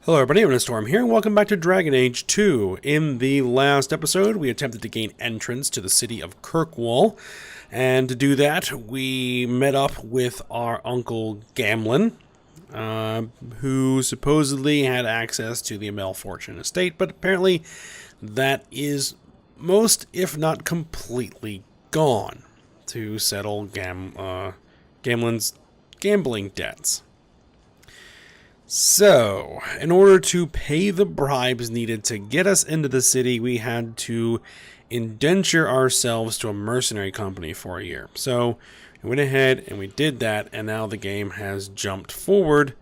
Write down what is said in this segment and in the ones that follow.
Hello everybody, I'm Storm here, and welcome back to Dragon Age 2. In the last episode, we attempted to gain entrance to the city of Kirkwall, and to do that, we met up with our uncle Gamlen, who supposedly had access to the Malfortune estate, but apparently that is most, if not completely, gone to settle Gamlen's gambling debts. So, in order to pay the bribes needed to get us into the city, we had to indenture ourselves to a mercenary company for a year. So, we went ahead and we did that, and now the game has jumped forward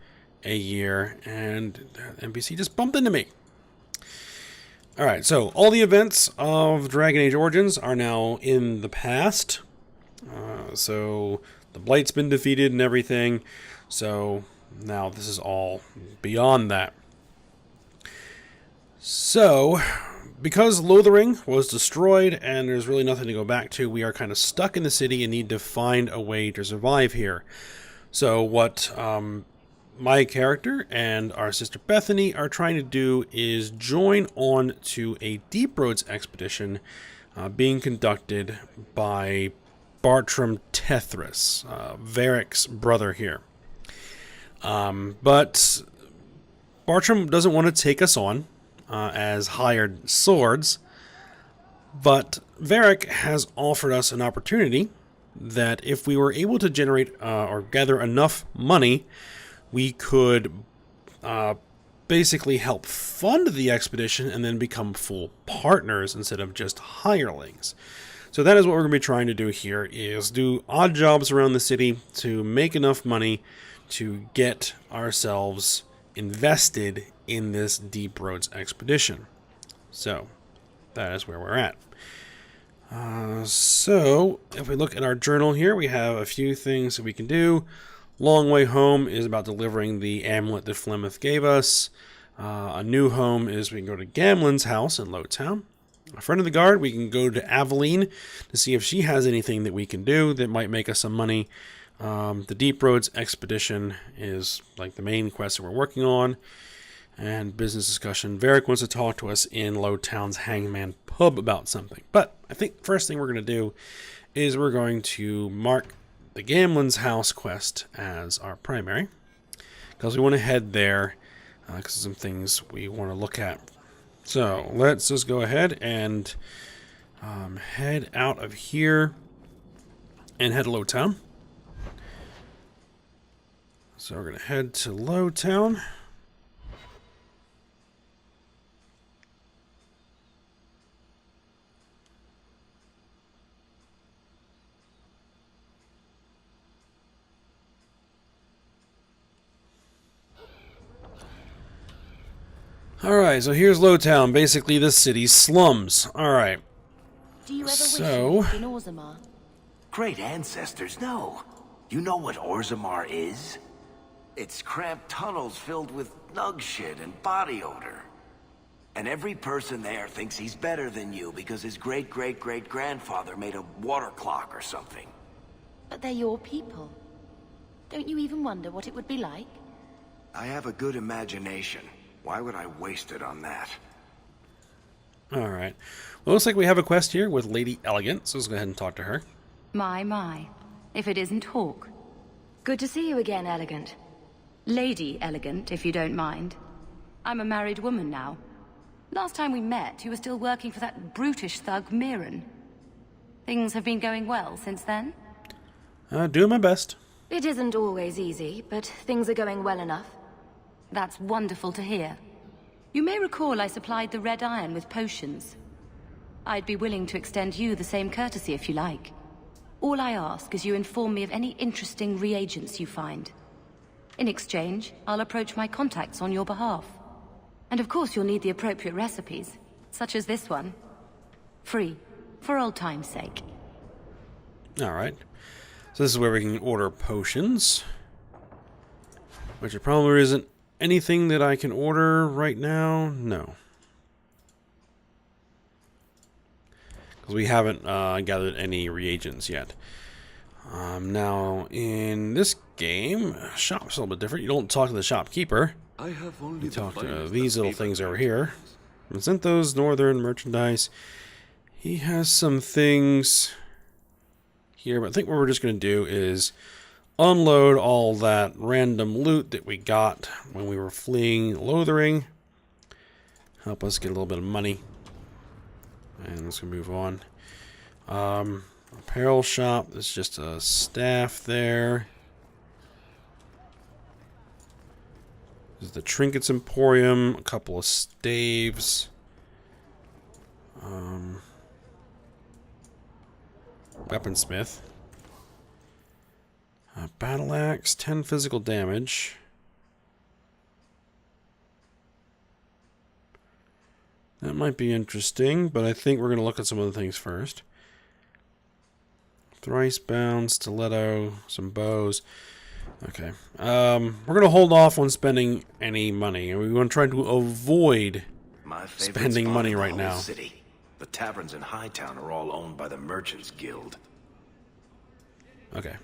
a year, and the NPC just bumped into me. Alright, so all the events of Dragon Age Origins are now in the past. So, the Blight's been defeated and everything, so now this is all beyond that. So, because Lothering was destroyed and there's really nothing to go back to, we are kind of stuck in the city and need to find a way to survive here. So what my character and our sister Bethany are trying to do is join on to a Deep Roads expedition being conducted by Bartram Tethris, Varric's brother here. But Bartram doesn't want to take us on as hired swords, but Varric has offered us an opportunity that if we were able to generate or gather enough money, we could basically help fund the expedition and then become full partners instead of just hirelings. So that is what we're going to be trying to do here, is do odd jobs around the city to make enough money to get ourselves invested in this Deep Roads expedition. So, that is where we're at. So, if we look at our journal here, we have a few things that we can do. Long Way Home is about delivering the amulet that Flemeth gave us. A New Home is we can go to Gamlen's house in Lowtown. A Friend of the Guard, we can go to Aveline to see if she has anything that we can do that might make us some money. The Deep Roads expedition is like the main quest that we're working on, and business discussion. Varric wants to talk to us in Lowtown's Hangman Pub about something. But I think first thing we're going to do is we're going to mark the Gamlen's house quest as our primary, because we want to head there because some things we want to look at. So let's just go ahead and head out of here and head to Lowtown. So we're going to head to Lowtown. Alright, so here's Lowtown, basically the city's slums. Alright. Do you ever wish you lived in Orzammar? Great ancestors, no. You know what Orzammar is? It's cramped tunnels filled with nug shit and body odor. And every person there thinks he's better than you because his great-great-great-grandfather made a water clock or something. But they're your people. Don't you even wonder what it would be like? I have a good imagination. Why would I waste it on that? Alright. Well, looks like we have a quest here with Lady Elegant, so let's go ahead and talk to her. My. If it isn't Hawk. Good to see you again, Elegant. Lady Elegant, if you don't mind. I'm a married woman now. Last time we met, you were still working for that brutish thug, Mirren. Things have been going well since then? Doing my best. It isn't always easy, but things are going well enough. That's wonderful to hear. You may recall I supplied the Red Iron with potions. I'd be willing to extend you the same courtesy if you like. All I ask is you inform me of any interesting reagents you find. In exchange, I'll approach my contacts on your behalf. And of course you'll need the appropriate recipes, such as this one. Free, for old time's sake. Alright. So this is where we can order potions. Which there probably isn't anything that I can order right now. No. Because we haven't gathered any reagents yet. Now, in this game, shop's a little bit different. You don't talk to the shopkeeper. I have only We the talked to finest these and little favorite things over merchandise. here. Vincento's Northern Merchandise. He has some things here, but I think what we're just going to do is unload all that random loot that we got when we were fleeing Lothering. Help us get a little bit of money. And let's move on. Apparel shop. There's just a staff there. There's the Trinkets Emporium. A couple of staves. Weaponsmith. Battle axe. 10 physical damage. That might be interesting, but I think we're going to look at some other things first. Thrice bound, stiletto, some bows. Okay. We're going to hold off on spending any money, and we're going to try to avoid My favorite spending spot money in the right whole now. City. The taverns in Hightown are all owned by the Merchants Guild. Okay.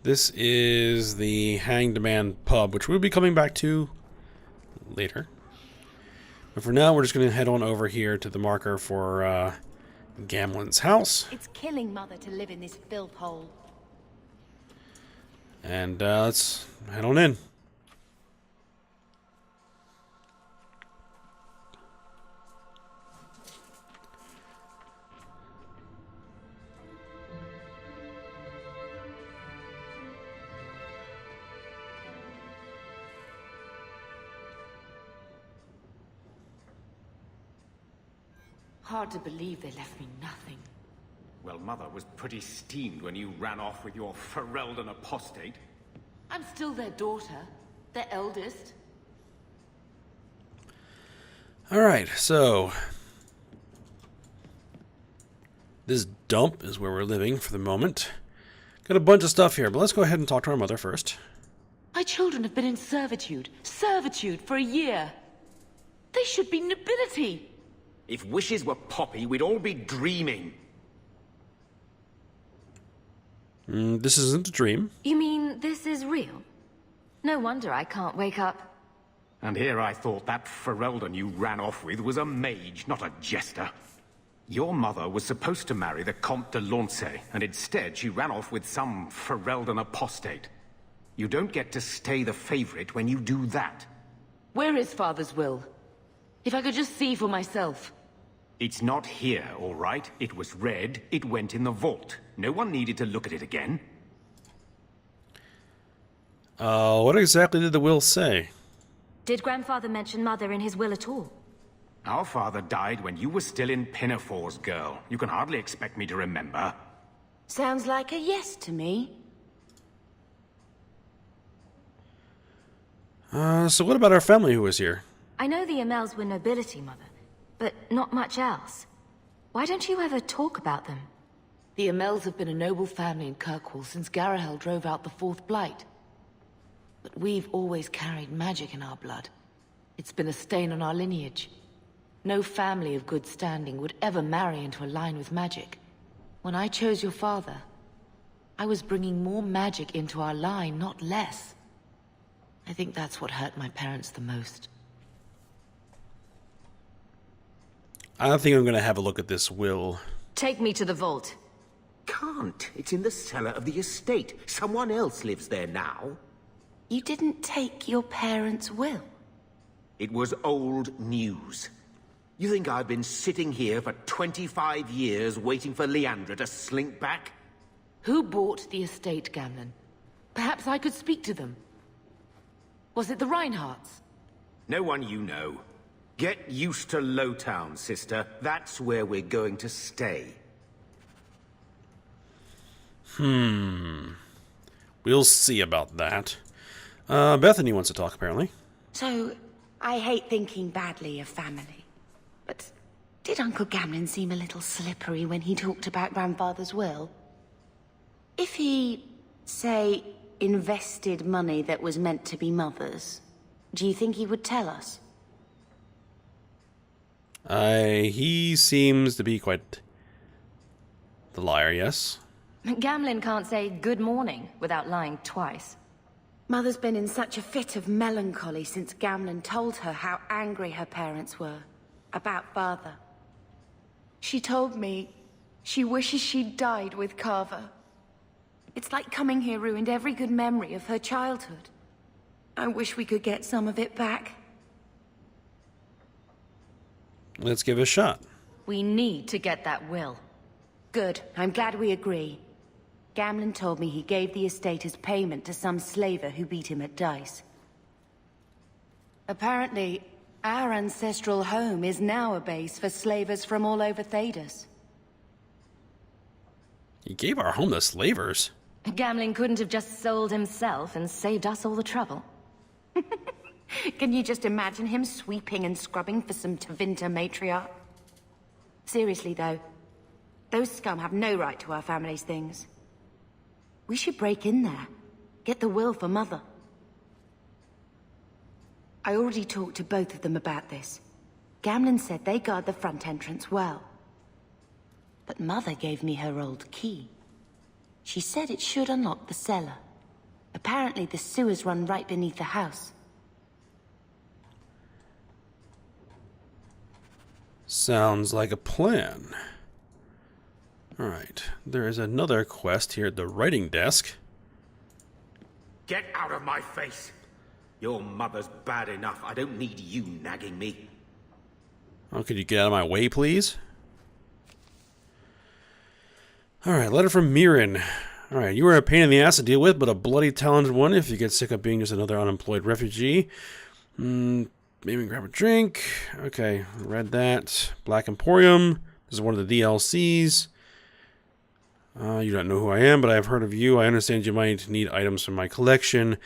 This is the Hanged Man pub, which we'll be coming back to later. But for now, we're just going to head on over here to the marker for Gamlen's house. It's killing Mother to live in this filth hole. And let's head on in. Hard to believe they left me nothing. Well, Mother was pretty steamed when you ran off with your Ferelden apostate. I'm still their daughter, their eldest. Alright, so this dump is where we're living for the moment. Got a bunch of stuff here, but let's go ahead and talk to our mother first. My children have been in servitude for a year. They should be nobility. If wishes were poppy, we'd all be dreaming. This isn't a dream. You mean this is real? No wonder I can't wake up. And here I thought that Ferelden you ran off with was a mage, not a jester. Your mother was supposed to marry the Comte de Launcey, and instead she ran off with some Ferelden apostate. You don't get to stay the favorite when you do that. Where is Father's will? If I could just see for myself. It's not here, all right? It was read, it went in the vault. No one needed to look at it again. What exactly did the will say? Did Grandfather mention Mother in his will at all? Our father died when you were still in Pinafores, girl. You can hardly expect me to remember. Sounds like a yes to me. So what about our family who was here? I know the Amels were nobility, Mother, but not much else. Why don't you ever talk about them? The Amels have been a noble family in Kirkwall since Garahel drove out the Fourth Blight. But we've always carried magic in our blood. It's been a stain on our lineage. No family of good standing would ever marry into a line with magic. When I chose your father, I was bringing more magic into our line, not less. I think that's what hurt my parents the most. I think I'm going to have a look at this will. Take me to the vault. Can't. It's in the cellar of the estate. Someone else lives there now. You didn't take your parents' will? It was old news. You think I've been sitting here for 25 years waiting for Leandra to slink back? Who bought the estate, Gamlen? Perhaps I could speak to them. Was it the Reinhardts? No one you know. Get used to Lowtown, sister. That's where we're going to stay. We'll see about that. Bethany wants to talk, apparently. So, I hate thinking badly of family. But did Uncle Gamlen seem a little slippery when he talked about Grandfather's will? If he, say, invested money that was meant to be Mother's, do you think he would tell us? He seems to be quite the liar, yes. Gamlen can't say good morning without lying twice. Mother's been in such a fit of melancholy since Gamlen told her how angry her parents were about Father. She told me she wishes she'd died with Carver. It's like coming here ruined every good memory of her childhood. I wish we could get some of it back. Let's give it a shot. We need to get that will. Good. I'm glad we agree. Gamlen told me he gave the estate as payment to some slaver who beat him at dice. Apparently, our ancestral home is now a base for slavers from all over Thedas. He gave our home to slavers. Gamling couldn't have just sold himself and saved us all the trouble. Can you just imagine him sweeping and scrubbing for some Tevinter matriarch? Seriously, though, those scum have no right to our family's things. We should break in there. Get the will for Mother. I already talked to both of them about this. Gamlen said they guard the front entrance well. But Mother gave me her old key. She said it should unlock the cellar. Apparently the sewers run right beneath the house. Sounds like a plan. Alright, there is another quest here at the writing desk. Get out of my face! Your mother's bad enough. I don't need you nagging me. Oh, could you get out of my way, please? Alright, letter from Mirren. Alright, you are a pain in the ass to deal with, but a bloody talented one if you get sick of being just another unemployed refugee. Maybe grab a drink. Okay, read that. Black Emporium. This is one of the DLCs. You don't know who I am, but I have heard of you. I understand you might need items from my collection,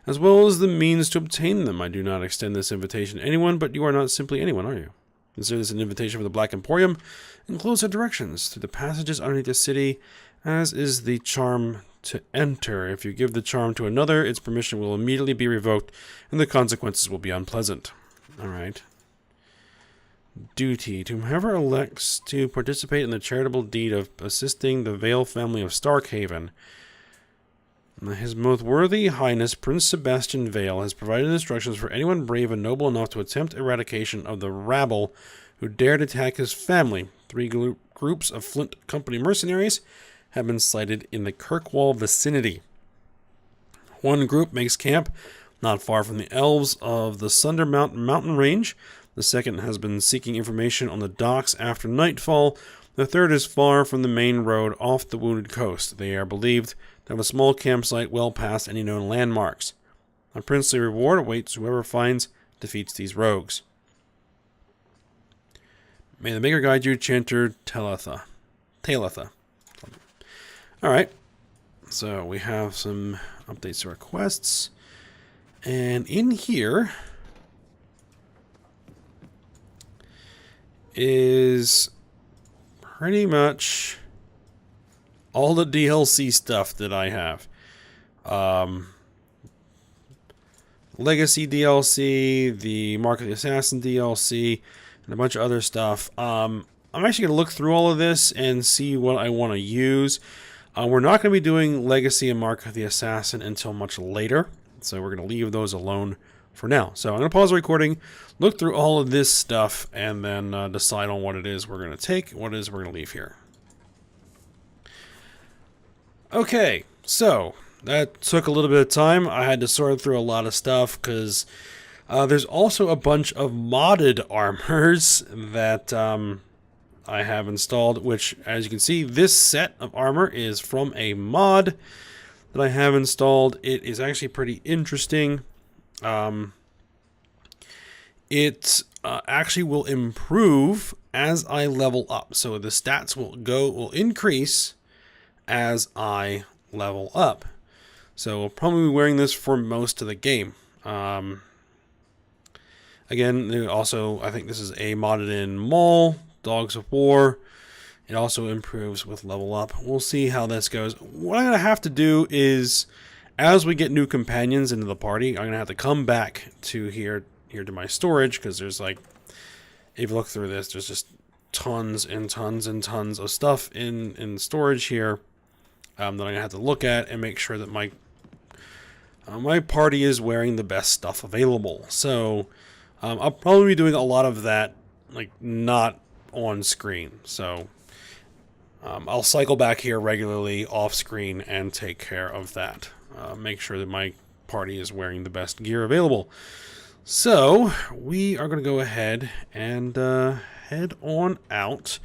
as well as the means to obtain them. I do not extend this invitation to anyone, but you are not simply anyone, are you? Consider this an invitation for the Black Emporium, and closer directions through the passages underneath the city, as is the charm to enter. If you give the charm to another, its permission will immediately be revoked, and the consequences will be unpleasant. Alright. Duty. To whomever elects to participate in the charitable deed of assisting the Vale family of Starkhaven, His Most Worthy Highness Prince Sebastian Vale has provided instructions for anyone brave and noble enough to attempt eradication of the rabble who dared attack his family. 3 groups of Flint Company mercenaries have been sighted in the Kirkwall vicinity. 1 group makes camp not far from the elves of the Sundermount mountain range. The second has been seeking information on the docks after nightfall. The third is far from the main road off the Wounded Coast. They are believed to have a small campsite well past any known landmarks. A princely reward awaits whoever defeats these rogues. May the Maker guide you, Chanter Talitha. Alright, so we have some updates to our quests. And in here is pretty much all the DLC stuff that I have. Legacy DLC, the Mark of the Assassin DLC, and a bunch of other stuff. I'm actually going to look through all of this and see what I want to use. We're not going to be doing Legacy and Mark of the Assassin until much later, so we're going to leave those alone for now. So I'm going to pause the recording, look through all of this stuff, and then decide on what it is we're going to take, what it is we're going to leave here. Okay, so that took a little bit of time. I had to sort through a lot of stuff because there's also a bunch of modded armors that I have installed, which, as you can see, this set of armor is from a mod that I have installed. It is actually pretty interesting. It actually will improve as I level up. So the stats will increase as I level up. So I'll probably be wearing this for most of the game. Again, also, I think this is a modded in Maul, Dogs of War. It also improves with level up. We'll see how this goes. What I'm going to have to do is, as we get new companions into the party, I'm going to have to come back to here to my storage, because there's like, if you look through this, there's just tons and tons and tons of stuff in storage here that I'm going to have to look at and make sure that my my party is wearing the best stuff available. So I'll probably be doing a lot of that, like, not on screen. So I'll cycle back here regularly off screen and take care of that. Make sure that my party is wearing the best gear available. So we are going to go ahead and head on out.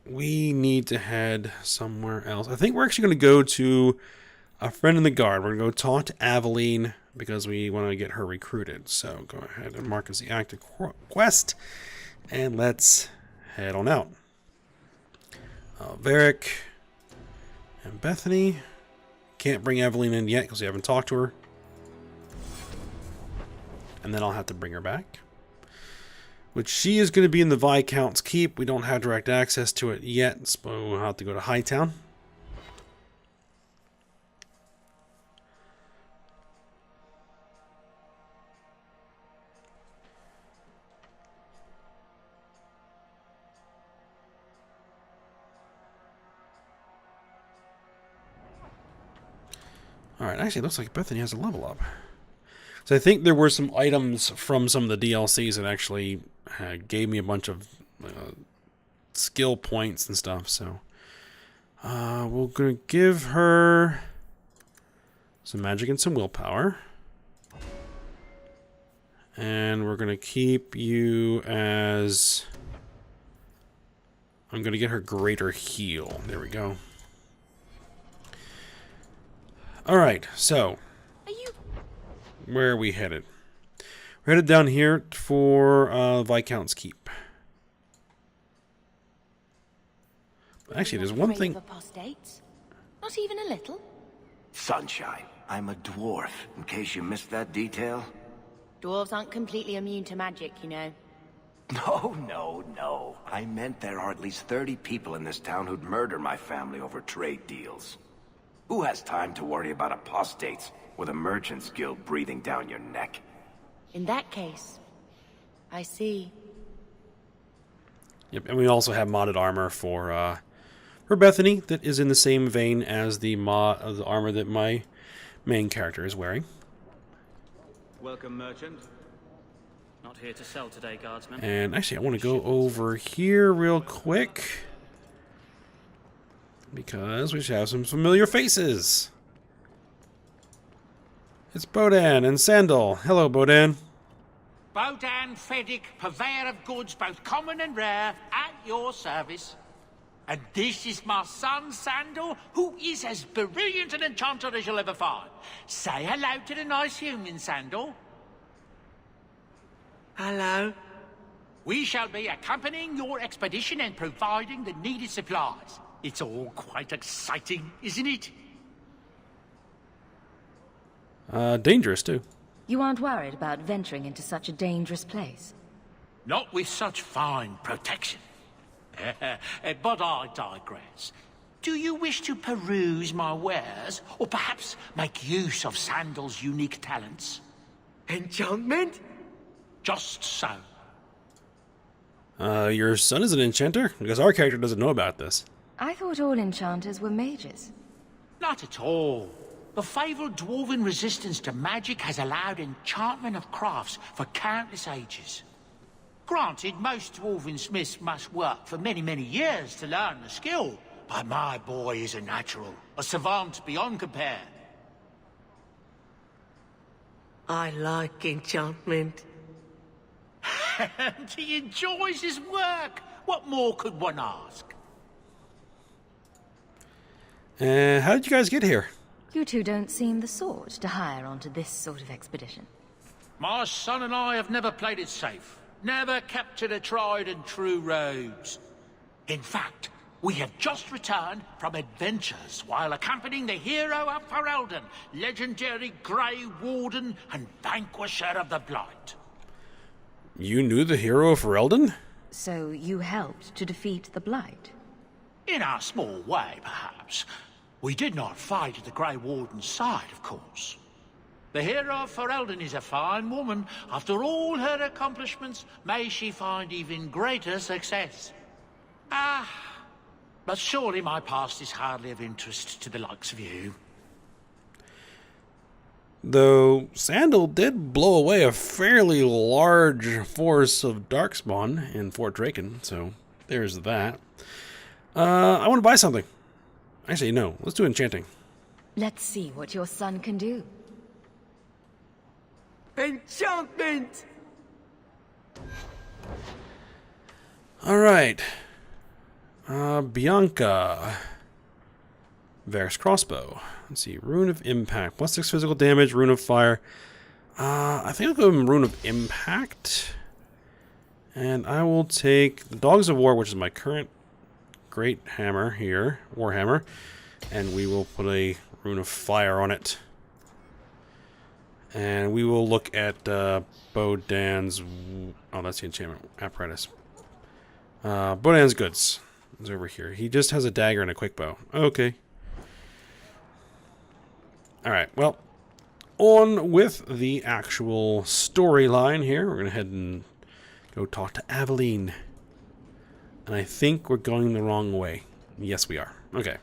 We need to head somewhere else. I think we're actually going to go to a friend in the guard. We're going to go talk to Aveline because we want to get her recruited. So go ahead and mark as the active quest, and let's head on out. Varric and Bethany. Can't bring Aveline in yet because we haven't talked to her. And then I'll have to bring her back. Which she is going to be in the Viscount's Keep. We don't have direct access to it yet, so we'll have to go to Hightown. Alright, actually it looks like Bethany has a level up. So I think there were some items from some of the DLCs that actually gave me a bunch of skill points and stuff. So we're going to give her some magic and some willpower. And we're going to keep you as... I'm going to get her greater heal. There we go. Alright, so... Where are we headed? We're headed down here for Viscount's Keep. Actually, there's one thing... Apostates? Not even a little? Sunshine, I'm a dwarf, in case you missed that detail. Dwarves aren't completely immune to magic, you know. No. I meant there are at least 30 people in this town who'd murder my family over trade deals. Who has time to worry about apostates with a merchant's guild breathing down your neck? In that case, I see. Yep, and we also have modded armor for Bethany that is in the same vein as the armor that my main character is wearing. Welcome, merchant. Not here to sell today, guardsman. And actually, I want to go over here real quick because we should have some familiar faces. It's Bodan and Sandal. Hello, Bodan. Bodan Feddick, purveyor of goods both common and rare, at your service. And this is my son, Sandal, who is as brilliant an enchanter as you'll ever find. Say hello to the nice human, Sandal. Hello. We shall be accompanying your expedition and providing the needed supplies. It's all quite exciting, isn't it? Dangerous, too. You aren't worried about venturing into such a dangerous place? Not with such fine protection. But I digress. Do you wish to peruse my wares, or perhaps make use of Sandal's unique talents? Enchantment? Just so. Your son is an enchanter? Because our character doesn't know about this. I thought all enchanters were mages. Not at all. The fabled dwarven resistance to magic has allowed enchantment of crafts for countless ages. Granted, most dwarven smiths must work for many, many years to learn the skill, but my boy is a natural, a savant beyond compare. I like enchantment. And he enjoys his work. What more could one ask? How did you guys get here? You two don't seem the sort to hire onto this sort of expedition. My son and I have never played it safe. Never kept to the tried and true roads. In fact, we have just returned from adventures while accompanying the hero of Ferelden, legendary Grey Warden and vanquisher of the Blight. You knew the hero of Ferelden? So you helped to defeat the Blight? In our small way, perhaps. We did not fight at the Grey Warden's side, of course. The hero of Ferelden is a fine woman. After all her accomplishments, may she find even greater success. But surely my past is hardly of interest to the likes of you. Though Sandal did blow away a fairly large force of Darkspawn in Fort Draken, so there's that. I want to buy something. Actually, no. Let's do enchanting. Let's see what your son can do. Enchantment! Alright. Bianca. Varus crossbow. Let's see. Rune of Impact. +6 physical damage. Rune of Fire. I think I'll go with Rune of Impact. And I will take the Dogs of War, which is my current great hammer here. Warhammer. And we will put a Rune of Fire on it. And we will look at Bodan's... Oh, that's the enchantment apparatus. Bodan's goods is over here. He just has a dagger and a quick bow. Okay. Alright, well, on with the actual storyline here. We're going to head and go talk to Aveline. And I think we're going the wrong way. Yes, we are. Okay.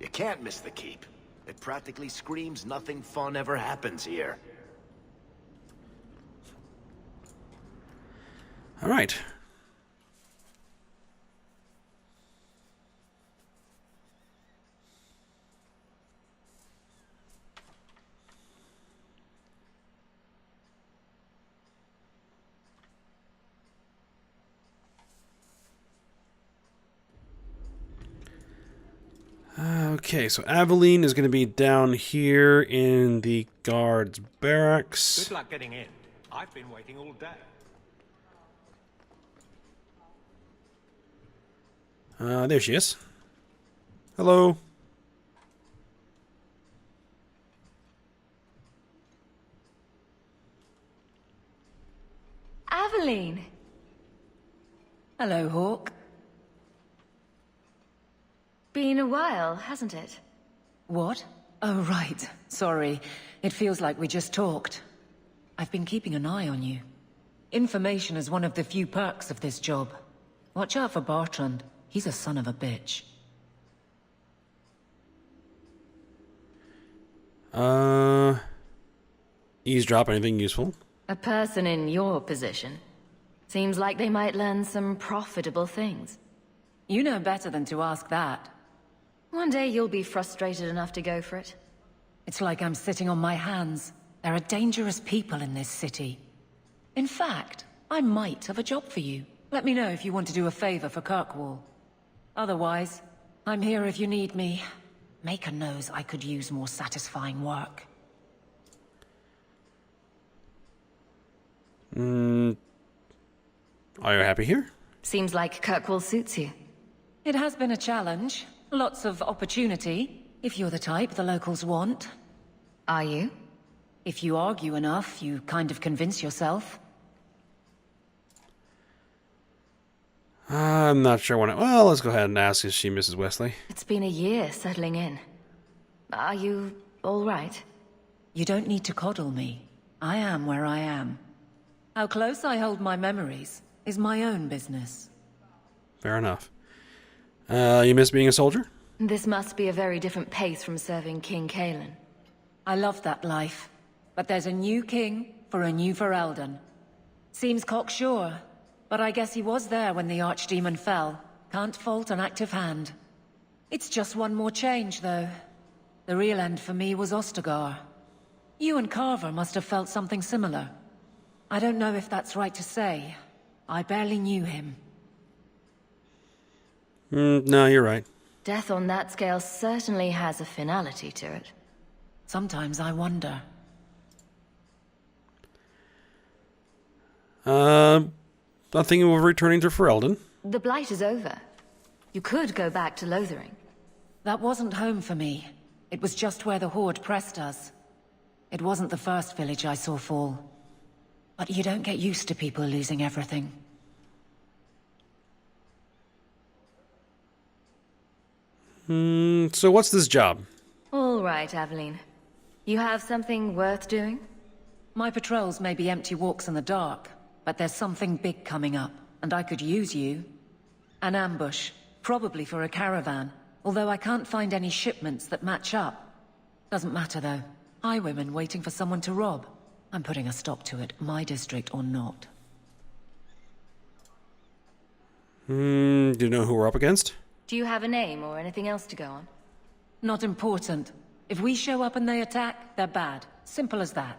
You can't miss the keep. It practically screams nothing fun ever happens here. All right. Okay, so Aveline is going to be down here in the guards' barracks. Good luck getting in. I've been waiting all day. There she is. Hello. Aveline! Hello, Hawk. Been a while, hasn't it? What? Oh, right. Sorry. It feels like we just talked. I've been keeping an eye on you. Information is one of the few perks of this job. Watch out for Bertrand. He's a son of a bitch. Eavesdrop, anything useful? A person in your position. Seems like they might learn some profitable things. You know better than to ask that. One day you'll be frustrated enough to go for it. It's like I'm sitting on my hands. There are dangerous people in this city. In fact, I might have a job for you. Let me know if you want to do a favor for Kirkwall. Otherwise, I'm here if you need me. Maker knows I could use more satisfying work. Are you happy here? Seems like Kirkwall suits you. It has been a challenge. Lots of opportunity, if you're the type the locals want. Are you? If you argue enough, you kind of convince yourself. I'm not sure when well, let's go ahead and ask if she misses Wesley. It's been a year settling in. Are you all right? You don't need to coddle me. I am where I am. How close I hold my memories is my own business. Fair enough. You miss being a soldier? This must be a very different pace from serving King Kalen. I love that life. But there's a new king for a new Ferelden. Seems cocksure, but I guess he was there when the Archdemon fell. Can't fault an active hand. It's just one more change, though. The real end for me was Ostagar. You and Carver must have felt something similar. I don't know if that's right to say. I barely knew him. No, you're right. Death on that scale certainly has a finality to it. Sometimes I wonder. I'm thinking of returning to Ferelden. The Blight is over. You could go back to Lothering. That wasn't home for me. It was just where the Horde pressed us. It wasn't the first village I saw fall. But you don't get used to people losing everything. So what's this job? All right, Aveline. You have something worth doing? My patrols may be empty walks in the dark, but there's something big coming up, and I could use you. An ambush, probably for a caravan, although I can't find any shipments that match up. Doesn't matter though. Highwaymen waiting for someone to rob. I'm putting a stop to it, my district or not. Do you know who we're up against? Do you have a name or anything else to go on? Not important. If we show up and they attack, they're bad. Simple as that.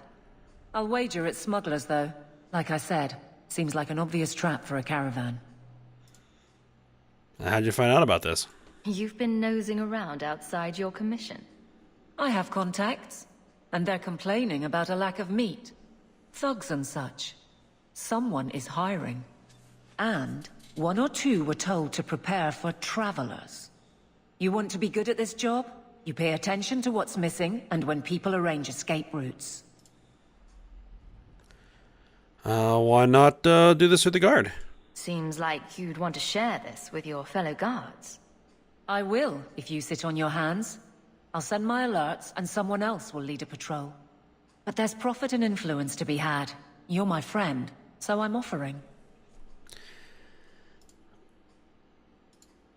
I'll wager it's smugglers, though. Like I said, seems like an obvious trap for a caravan. How'd you find out about this? You've been nosing around outside your commission. I have contacts, and they're complaining about a lack of meat. Thugs and such. Someone is hiring. And one or two were told to prepare for travelers. You want to be good at this job? You pay attention to what's missing, and when people arrange escape routes. Why not do this with the guard? Seems like you'd want to share this with your fellow guards. I will, if you sit on your hands. I'll send my alerts, and someone else will lead a patrol. But there's profit and influence to be had. You're my friend, so I'm offering.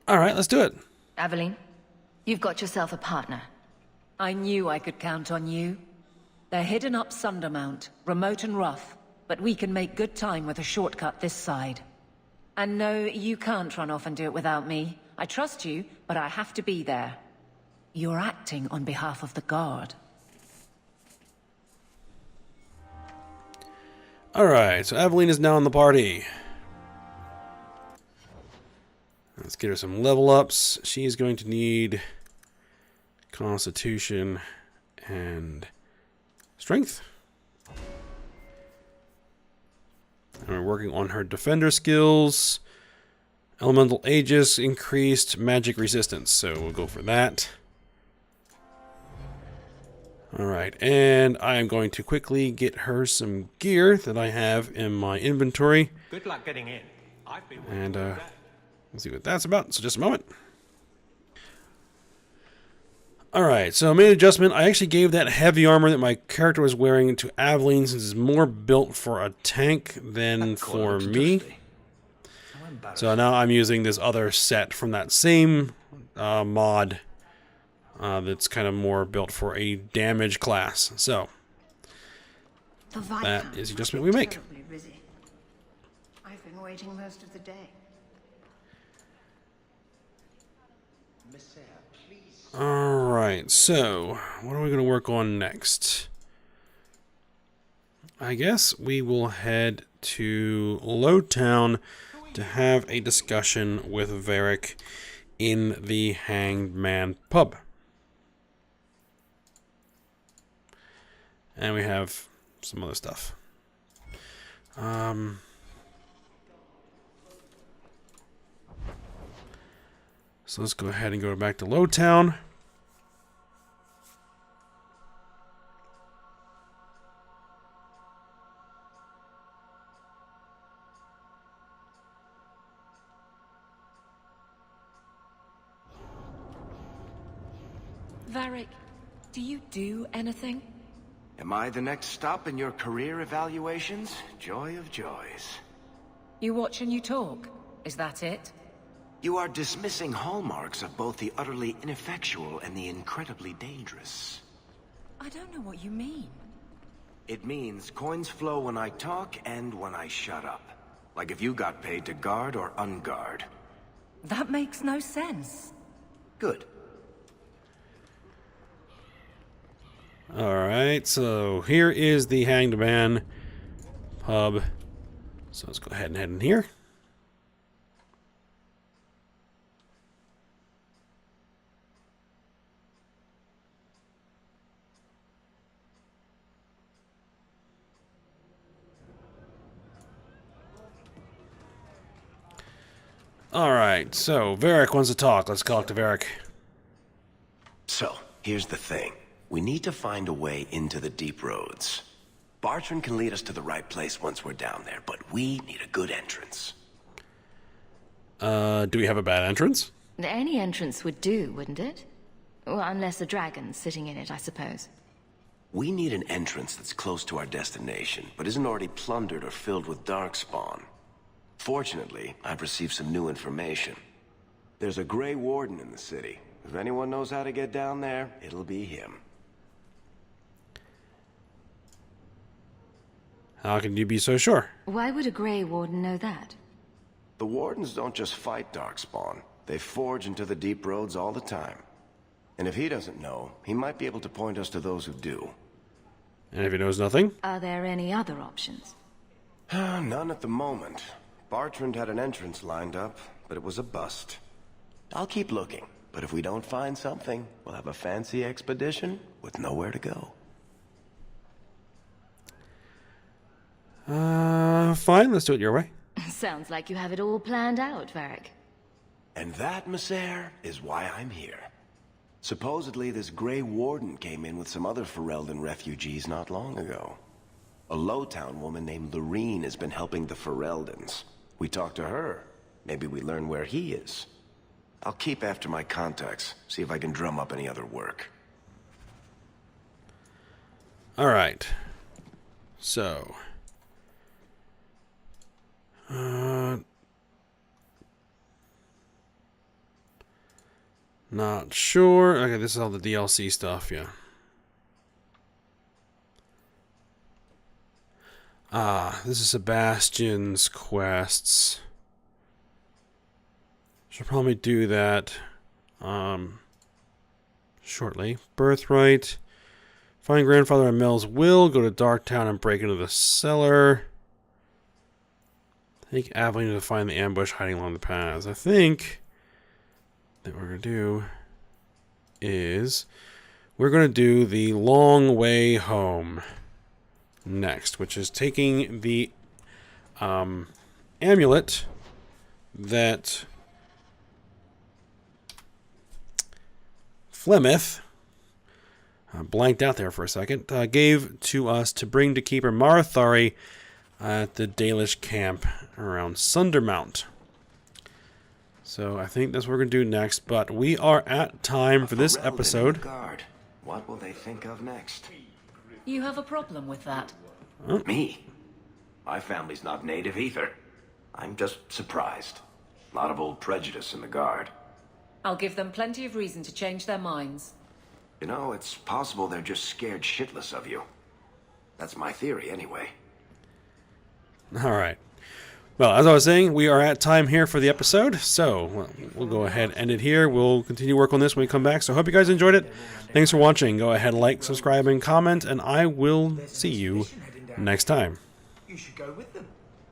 Alright, let's do it. Aveline, you've got yourself a partner. I knew I could count on you. They're hidden up Sundermount, remote and rough, but we can make good time with a shortcut this side. And no, you can't run off and do it without me. I trust you, but I have to be there. You're acting on behalf of the guard. Alright, so Aveline is now in the party. Let's get her some level ups. She's going to need Constitution and Strength. And we're working on her defender skills. Elemental Aegis increased magic resistance, so we'll go for that. Alright, and I am going to quickly get her some gear that I have in my inventory. Good luck getting in. I've been And let's see what that's about. So just a moment. Alright, so I made an adjustment. I actually gave that heavy armor that my character was wearing to Aveline since it's more built for a tank than for me. So now I'm using this other set from that same mod that's kind of more built for a damage class. So that is the adjustment we make. I've been waiting most of the day. Alright, so what are we going to work on next? I guess we will head to Lowtown to have a discussion with Varric in the Hanged Man pub. And we have some other stuff. So let's go ahead and go back to Lowtown. Varric, do you do anything? Am I the next stop in your career evaluations? Joy of joys. You watch and you talk. Is that it? You are dismissing hallmarks of both the utterly ineffectual and the incredibly dangerous. I don't know what you mean. It means coins flow when I talk and when I shut up. Like if you got paid to guard or unguard. That makes no sense. Good. Alright, so here is the Hanged Man pub. So let's go ahead and head in here. Alright, so Varric wants to talk. Let's talk to Varric. So, here's the thing. We need to find a way into the deep roads. Bartran can lead us to the right place once we're down there, but we need a good entrance. Do we have a bad entrance? Any entrance would do, wouldn't it? Well, unless a dragon's sitting in it, I suppose. We need an entrance that's close to our destination, but isn't already plundered or filled with darkspawn. Fortunately, I've received some new information. There's a Grey Warden in the city. If anyone knows how to get down there, it'll be him. How can you be so sure? Why would a Grey Warden know that? The Wardens don't just fight darkspawn. They forge into the deep roads all the time. And if he doesn't know, he might be able to point us to those who do. And if he knows nothing? Are there any other options? None at the moment. Bartrand had an entrance lined up, but it was a bust. I'll keep looking, but if we don't find something, we'll have a fancy expedition with nowhere to go. Fine, let's do it your way. Sounds like you have it all planned out, Varric. And that, Messer, is why I'm here. Supposedly, this Grey Warden came in with some other Ferelden refugees not long ago. A Lowtown woman named Lorene has been helping the Fereldans. We talked to her. Maybe we learn where he is. I'll keep after my contacts, see if I can drum up any other work. Alright. So. Not sure. Okay, this is all the DLC stuff, yeah. This is Sebastian's quests. Should probably do that shortly. Birthright. Find grandfather and Mel's will. Go to Darktown and break into the cellar. Take Aveline to find the ambush hiding along the paths. I think that what we're going to do is we're going to do the long way home next, which is taking the amulet that Flemeth, blanked out there for a second, gave to us to bring to Keeper Marathari at the Dalish camp around Sundermount. So I think that's what we're going to do next, but we are at time for this episode. Guard. What will they think of next? You have a problem with that? Oh. Me? My family's not native either. I'm just surprised. A lot of old prejudice in the Guard. I'll give them plenty of reason to change their minds. You know, it's possible they're just scared shitless of you. That's my theory, anyway. Alright. Well, as I was saying, we are at time here for the episode, so we'll go ahead and end it here. We'll continue work on this when we come back, so I hope you guys enjoyed it. Thanks for watching. Go ahead, like, subscribe, and comment, and I will see you next time. You should go with them.